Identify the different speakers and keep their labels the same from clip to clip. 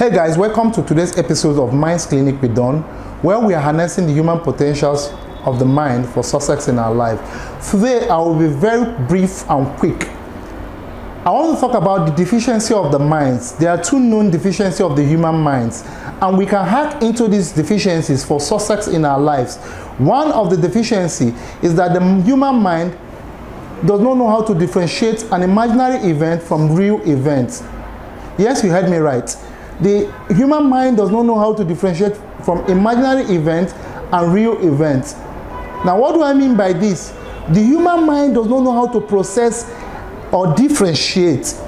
Speaker 1: Hey guys, welcome to today's episode of Minds Clinic with Don, where we are harnessing the human potentials of the mind for success in our life. Today, I will be very brief and quick. I want to talk about the deficiency of the minds. There are two known deficiencies of the human minds, and we can hack into these deficiencies for success in our lives. One of the deficiencies is that the human mind does not know how to differentiate an imaginary event from real events. Yes, you heard me right. The human mind does not know how to differentiate from imaginary events and real events. Now, what do I mean by this? The human mind does not know how to process or differentiate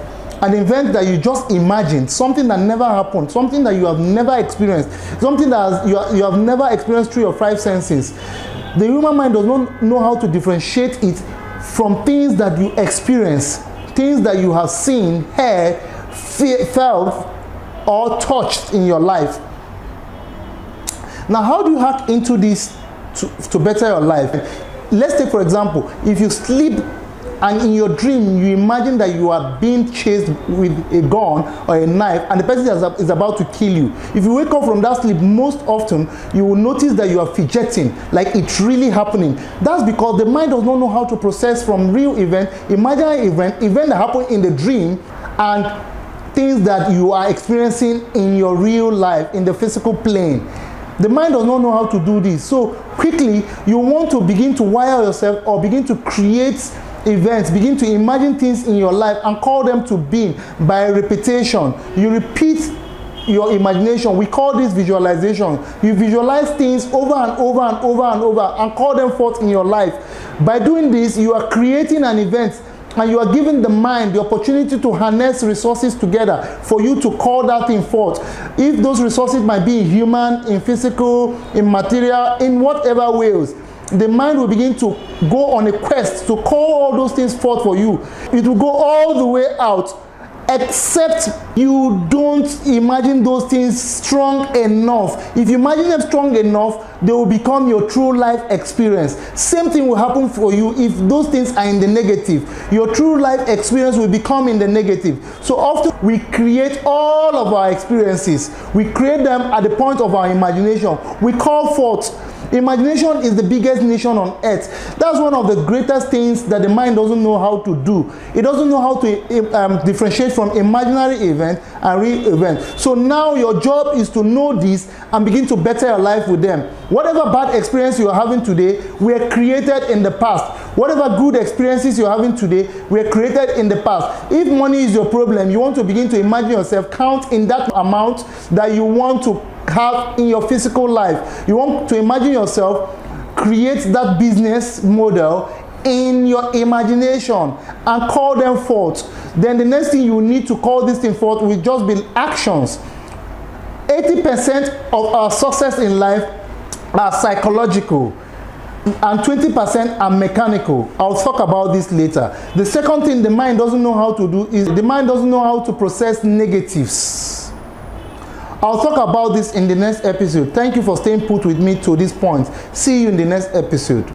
Speaker 1: an event that you just imagined, something that never happened, something that you have never experienced, something that you have never experienced through your five senses. The human mind does not know how to differentiate it from things that you experience, things that you have seen, heard, felt, or touched in your life. Now, how do you hack into this to better your life? Let's take, for example, if you sleep and in your dream you imagine that you are being chased with a gun or a knife and the person is about to kill you. If you wake up from that sleep, most often you will notice that you are fidgeting, like it's really happening. That's because the mind does not know how to process from real event, imaginary event that happened in the dream, and things that you are experiencing in your real life, in the physical plane. The mind does not know how to do this. So quickly, you want to begin to wire yourself or begin to create events, begin to imagine things in your life and call them to being by repetition. You repeat your imagination. We call this visualization. You visualize things over and over and over and over and call them forth in your life. By doing this, you are creating an event and you are giving the mind the opportunity to harness resources together for you to call that thing forth. If those resources might be in human, in physical, in material, in whatever ways, the mind will begin to go on a quest to call all those things forth for you. It will go all the way out, except you don't imagine those things strong enough. If you imagine them strong enough, they will become your true life experience. Same thing will happen for you if those things are in the negative. Your true life experience will become in the negative. So often we create all of our experiences. We create them at the point of our imagination. We call forth. Imagination is the biggest nation on earth. That's one of the greatest things that the mind doesn't know how to do. It doesn't know how to differentiate from imaginary event and real event. So now your job is to know this and begin to better your life with them. Whatever bad experience you are having today were created in the past. Whatever good experiences you're having today were created in the past. If money is your problem, you want to begin to imagine yourself count in that amount that you want to have in your physical life. You want to imagine yourself create that business model in your imagination and call them forth. Then the next thing you need to call this thing forth will just be actions. 80% of our success in life are psychological and 20% are mechanical. I'll talk about this later. The second thing the mind doesn't know how to do is the mind doesn't know how to process negatives. I'll talk about this in the next episode. Thank you for staying put with me to this point. See you in the next episode.